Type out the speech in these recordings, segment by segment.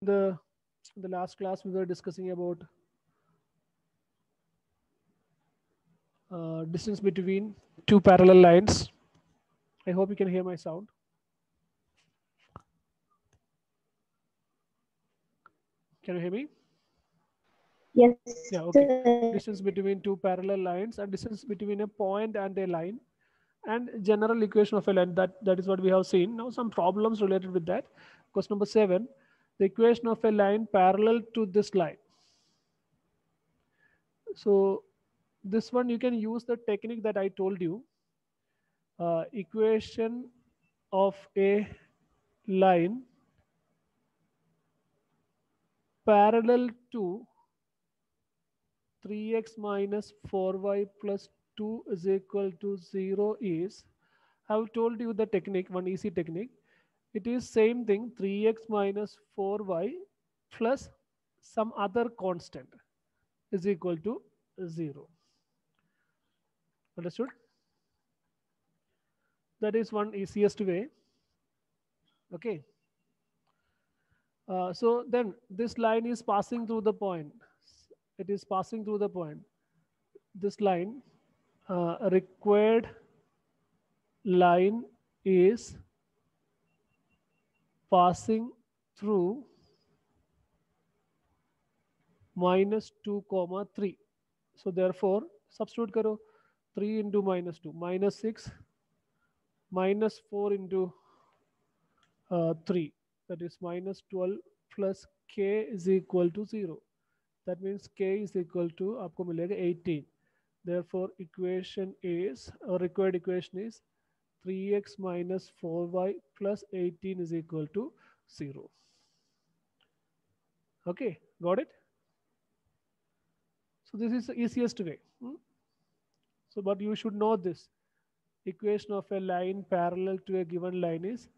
The last class we were discussing about distance between two parallel lines. I hope you can hear my sound. Can you hear me? Yes, Yeah, okay. sir. Distance between two parallel lines and distance between a point and a line and general equation of a line. That is what we have seen. Now some problems related with that. Question number 7. The equation of a line parallel to this line. So this one you can use the technique that I told you. Equation of a line parallel to 3x minus 4y plus 2 is equal to 0 is, I have told you the technique, one easy technique. It is same thing, 3x minus 4y plus some other constant is equal to 0. Understood? That is one easiest way. Okay. So then this line is passing through the point. It is passing through the point. This line required line is passing through minus 2 comma 3. So therefore substitute karo 3 into minus 2 minus 6 minus 4 into 3, that is minus 12 plus k is equal to 0. That means k is equal to आपको मिलेगा 18. Therefore equation is, or required equation is 3x minus 4y plus 18 is equal to 0. Okay, got it? So this is the easiest way. So but you should know this. Equation of a line parallel to a given line is,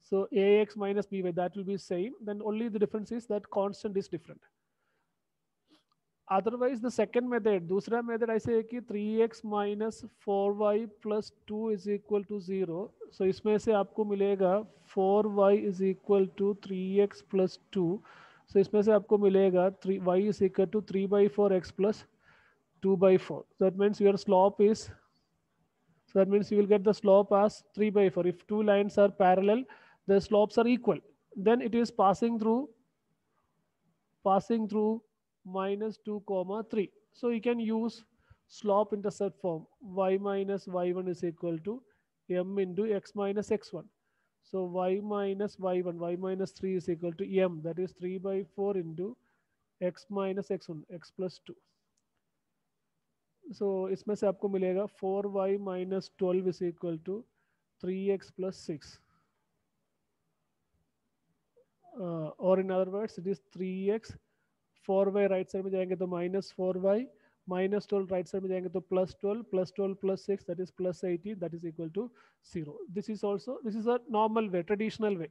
so ax minus by, that will be same. Then only the difference is that constant is different. Otherwise the second method, दूसरा method ऐसे है कि 3x minus 4y plus 2 is equal to 0. So इसमें से आपको मिलेगा 4y is equal to 3x plus 2. So इसमें से आपको मिलेगा 3y is equal to 3 by 4 x plus 2 by 4. So that means your slope is, so that means you will get the slope as 3 by 4. If two lines are parallel, the slopes are equal. Then it is passing through minus 2 comma 3. So you can use slope intercept form. Y minus y1 is equal to m into x minus x1. So y minus y1, y minus 3 is equal to m, that is 3 by 4 into x minus x1, x plus 2. So इसमें से आपको मिलेगा 4y minus 12 is equal to 3x plus 6. Or in other words, it is 3x, 4y right side में जाएंगे तो minus 4y, minus 12 right side में जाएंगे तो plus 12 plus 6, that is plus 18, that is equal to 0. This is a normal way, traditional way.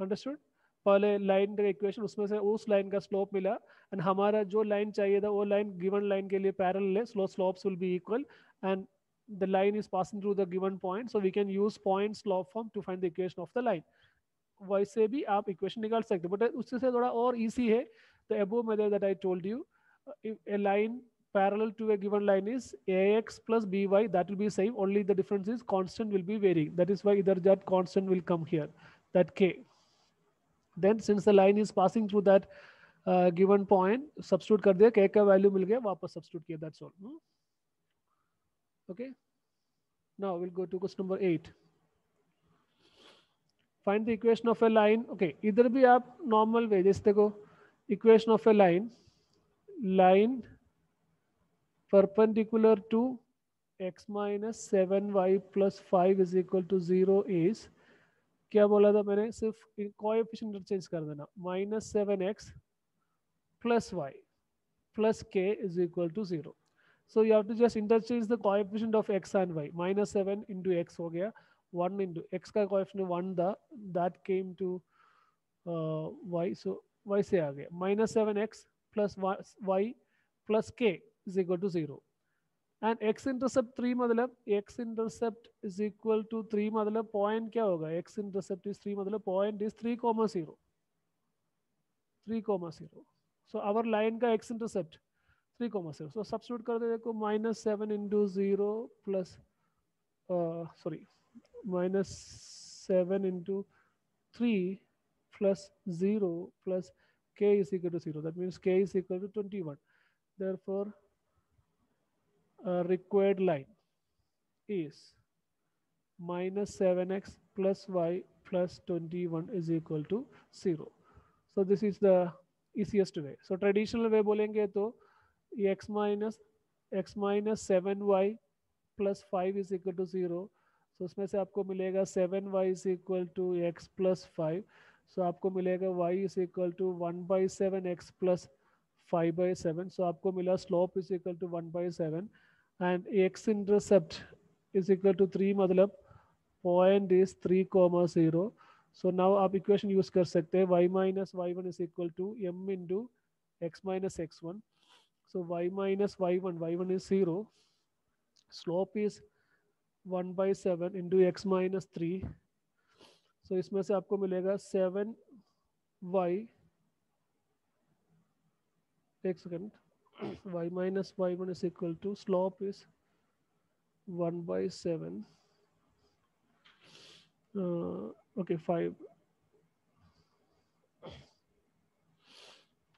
Understood? पहले line का equation, उसमें से उस लाइन का स्लोप मिला एंड हमारा जो लाइन चाहिए था वो लाइन गिवन लाइन के लिए पैरेलल है, slopes will be equal and the line is passing through the given point, so we can use point slope form to find the equation of the line. वैसे भी आप equation निकाल सकते हो, but उससे थोड़ा और इजी है. The above method that I told you, if a line parallel to a given line is ax plus by, that will be same, only the difference is constant will be varying. That is why either that constant will come here, that k. Then since the line is passing through that given point, substitute कर दिया, k का value मिल गया, वापस substitute किया, that's all. Okay, now we'll go to question number 8. Find the equation of a line. Okay, इधर भी आप normal way, जैसे देखो equation of a line perpendicular to x minus 7y plus 5 is equal to 0 is, क्या बोला था मैंने, सिर्फ कोएफिशिएंट इंटरचेंज कर देना, minus 7x plus y plus k is equal to 0. So you have to just interchange the coefficient of x and y. Minus 7 into x हो गया, 1 into x का coefficient 1 था, that came to y, so y से आ गया minus 7x plus y plus k is equal to 0. And x intercept 3 मतलब x intercept is equal to 3 मतलब point क्या होगा, x intercept is 3 मतलब point is 3, 0. 3,0. So our line का x intercept 3,0. So substitute कर दे देखो -7 into 0 plus sorry -7 into 3 plus 0 plus k is equal to 0. That means k is equal to 21. Therefore, required line is -7x plus y plus 21 is equal to 0. So this is the easiest way. So traditional way बोलेंगे तो x minus 7y plus 5 is equal to 0. So उसमें से आपको मिलेगा 7y is equal to x plus 5. So आपको मिलेगा y is equal to 1 by 7 x plus 5 by 7. So आपको मिला slope is equal to 1 by 7 and x intercept is equal to 3 मतलब point is 3,0. So now आप equation use कर सकते हैं y minus y1 is equal to m into x minus x1. So y minus y1 is 0. Slope is 1 by 7 into x minus 3. So इसमें से आपको मिलेगा 7y, एक second, y minus y1 is equal to slope is 1 by 7. Okay, 5.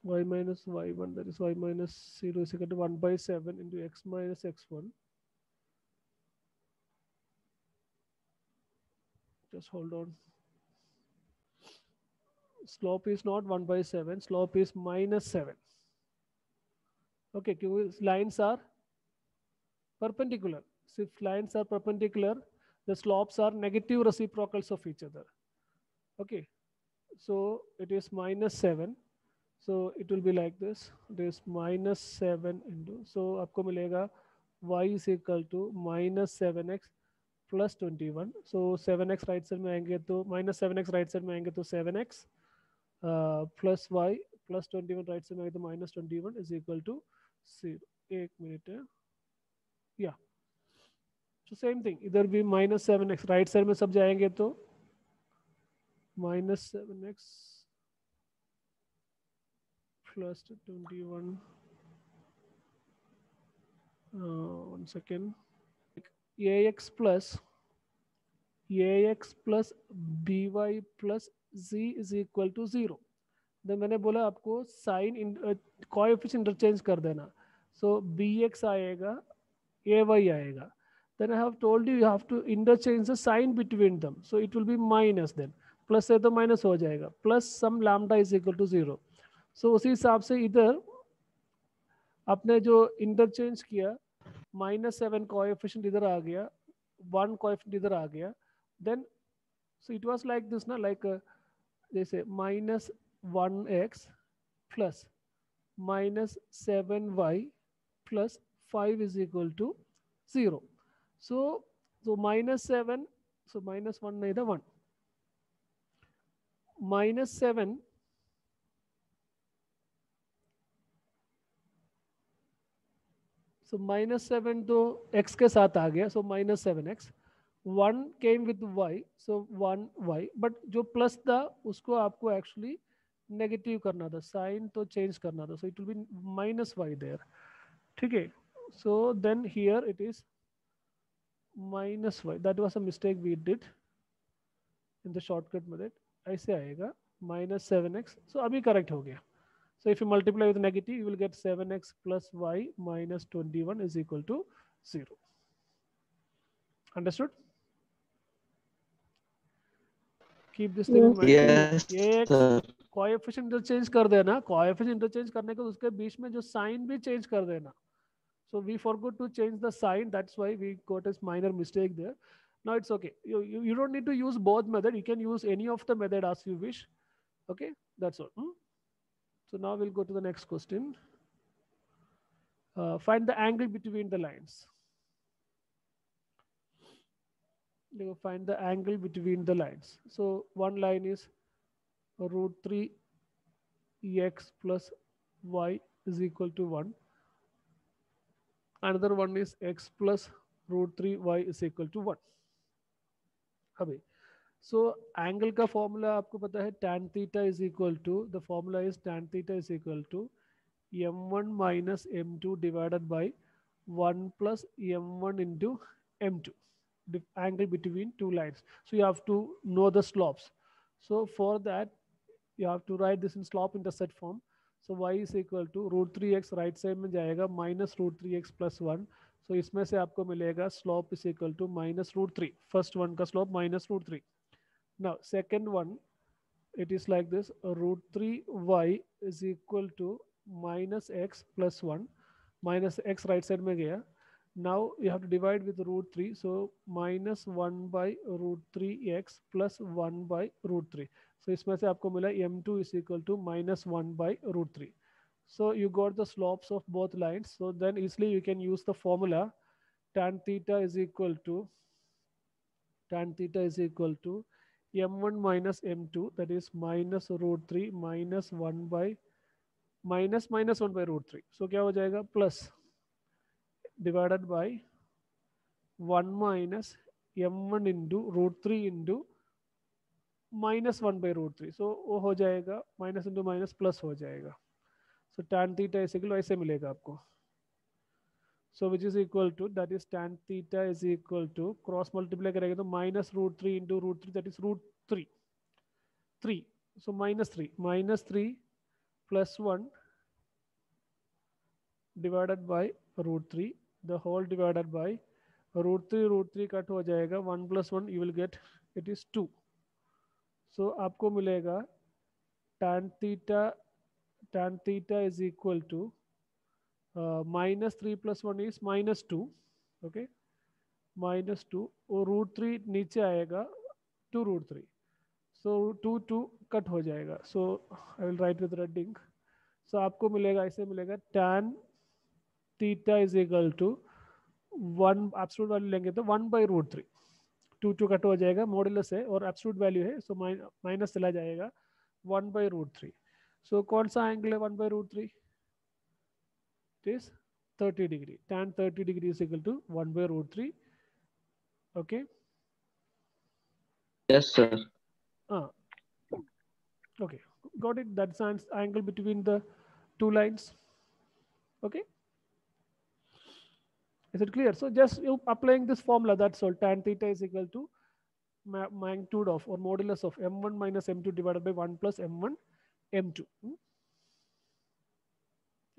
Y minus y1, that is y minus 0 is equal to 1 by 7 into x minus x1. Just hold on. Slope is not 1 by 7, slope is minus 7. Okay, lines are perpendicular. So if lines are perpendicular, the slopes are negative reciprocals of each other. Okay, so it is minus 7. So it will be like this. It is minus 7 into, so आपको मिलेगा y is equal to minus 7x plus 21. So 7x right side में आएंगे तो minus 7x right side में आएंगे तो 7x plus y plus 21 right side में आएंगे तो minus 21 is equal to 0. एक मिनट है. Yeah. So same thing. इधर भी minus 7x right side में सब जाएंगे तो minus 7x plus 21. 1 second. ax plus by plus z is equal to 0. then मैंने बोला आपको साइन कोएफिशिएंट इंटरचेंज कर देना. सो bx आएगा, ay आएगा. then I have told you have to interchange the sign between them. So it will be minus then. Plus है तो minus हो जाएगा. Plus sum lambda is equal to 0. So उसी हिसाब से इधर आपने जो इंटरचेंज किया -7 कोएफिशिएंट इधर आ गया, 1 कोएफिशिएंट इधर आ गया. Then so it was like this ना, लाइक जैसे -1x plus -7y plus 5 is equal to 0. So -7, so -1 नहीं था 1. -7 so -7 तो x के साथ आ गया. So -7x 1 came with y, so 1y. But जो प्लस था उसको आपको एक्चुअली नेगेटिव करना था, साइन तो चेंज करना था. So it will be -y there. ठीक है. So then here it is -y. That was a mistake we did in the shortcut method. ऐसे आएगा -7x. सो अभी करेक्ट हो गया. So if you multiply with negative, you will get 7x plus y minus 21 is equal to 0. Understood? Keep this thing in mind. Yes, ax sir. Coefficient interchange कर देना. Coefficient interchange करने के उसके बीच में जो साइन भी चेंज कर देना. So we forgot to change the sign. That's why we got a minor mistake there. Now it's okay. You don't need to use both method. You can use any of the method as you wish. Okay, that's all. So now we'll go to the next question. Find the angle between the lines. You will find the angle between the lines. So one line is √3 x plus y is equal to 1. Another one is x plus √3 y is equal to 1. अभी so angle का formula आपको पता है tan theta is equal to, the formula is tan theta is equal to m1 minus m2 divided by 1 plus m1 into m2, the angle between two lines. So you have to know the slopes. So for that you have to write this in slope intercept form. So y is equal to root three x right side में जाएगा minus root three x plus one. So इसमें से आपको मिलेगा slope is equal to minus root three. First one का slope minus root three. Now second one it is like this, root 3y is equal to minus x plus 1. Minus x right side में गया. Now you have to divide with root 3, so minus 1 by root 3x plus 1 by root 3. So इसमें से आपको मिला m2 is equal to minus 1 by root 3. So you got the slopes of both lines. So then easily you can use the formula tan theta is equal to m1 minus m2, that is minus root 3 minus 1 by minus 1 by root 3. So क्या हो जाएगा plus divided by 1 minus m1 into root 3 into minus 1 by root 3. So वो हो जाएगा minus into minus plus हो जाएगा. सो tan theta is equal ऐसे मिलेगा आपको. So which is equal to, that is tan theta is equal to, cross multiply करेंगे तो minus root three into root three, that is root three. So minus 3 plus 1 divided by root 3, the whole divided by root 3 cut हो जाएगा, 1 plus 1 you will get, it is 2. So आपको मिलेगा tan theta is equal to minus 3 plus 1 is minus 2. Okay, minus 2 और root three नीचे आएगा two root three. So two two cut हो जाएगा. So I will write with red ink. So आपको मिलेगा, ऐसे मिलेगा tan theta is equal to one, absolute value लेंगे तो 1 by root three. Two two cut हो जाएगा, मॉडुलस है और एब्सोल्यूट वैल्यू है, सो माइनस चला जाएगा 1 बाई रूट थ्री. सो कौन सा एंगल है 1 by root three? It is 30 degree. tan 30 degree is equal to 1 by root three. Okay. Yes, sir. Okay, got it. That's an angle between the two lines. Okay, is it clear? So just you applying this formula, that's all. Tan theta is equal to magnitude of or modulus of m1 minus m2 divided by 1 plus m1 m2.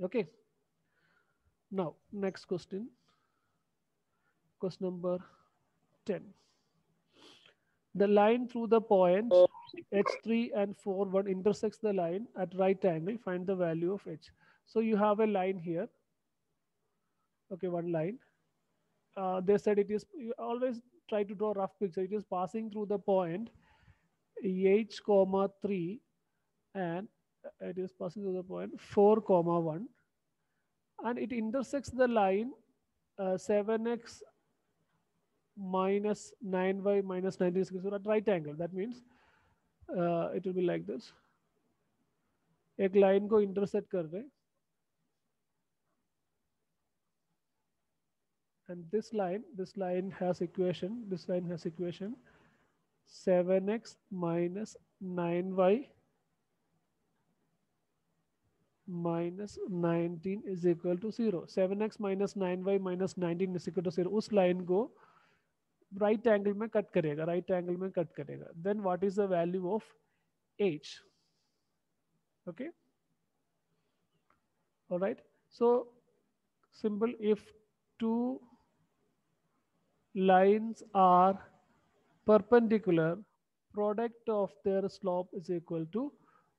Okay, now next question number 10. The line through the points h3 and 4 1 intersects the line at right angle. Find the value of h. So you have a line here. Okay, one line. They said it is, you always try to draw a rough picture. It is passing through the point h comma 3 and it is passing through the point 4 comma 1 and it intersects the line 7x minus 9y minus 19 at right angle. That means it will be like this. एक line को intersect कर रहे, and this line has equation, 7x minus 9y minus 19 is equal to 0. 7x minus 9y minus 19 is equal to 0. उस line को right angle में cut करेगा. Then what is the value of h? Okay, all right. So simple, if two lines are perpendicular, product of their slope is equal to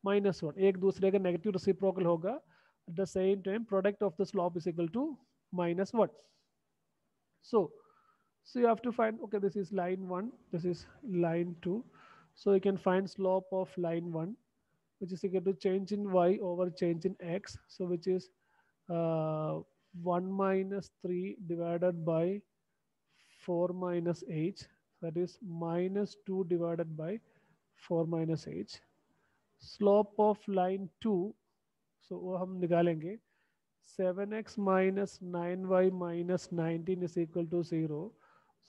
minus 1. एक दूसरे का negative reciprocal होगा. At the same time, product of the slope is equal to minus 1. So you have to find, okay, this is line 1, this is line 2. So you can find slope of line 1, which is equal to change in y over change in x. So which is 1 minus 3 divided by 4 minus h. That is minus 2 divided by 4 minus h. Slope of line 2, so वो हम निकालेंगे. 7x minus 9y minus 19 is equal to 0.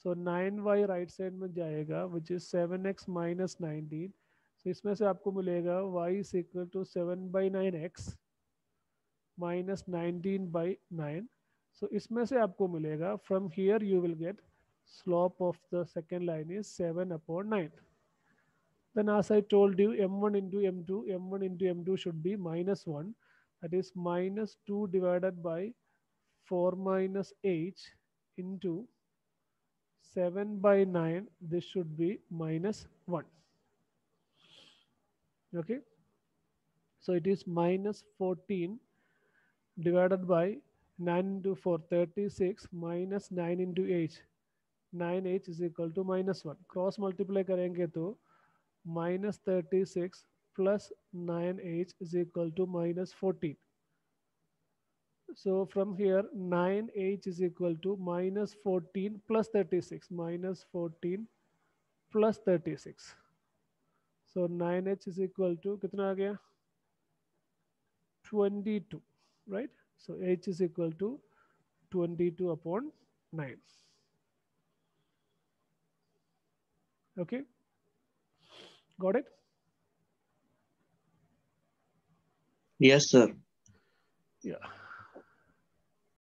So 9y right side में जाएगा which is 7x minus 19. सो इसमें से आपको मिलेगा y is equal to 7/9x minus 19/9. सो इसमें से आपको मिलेगा from here you will get slope of the second line is 7/9. Then as I told you, m1 into m2 should be -1. That is minus 2 divided by 4 minus h into 7/9. This should be -1. Okay. So it is minus 14 divided by 9 into 4, 36 minus 9 into h. 9h is equal to -1. Cross multiply करेंगे तो -36 plus 9h is equal to -14. So from here 9h is equal to -14 plus 36, -14 plus 36. So 9h is equal to कितना आ गया 22, right? So h is equal to 22/9. Okay, got it? Yes, sir. Yeah.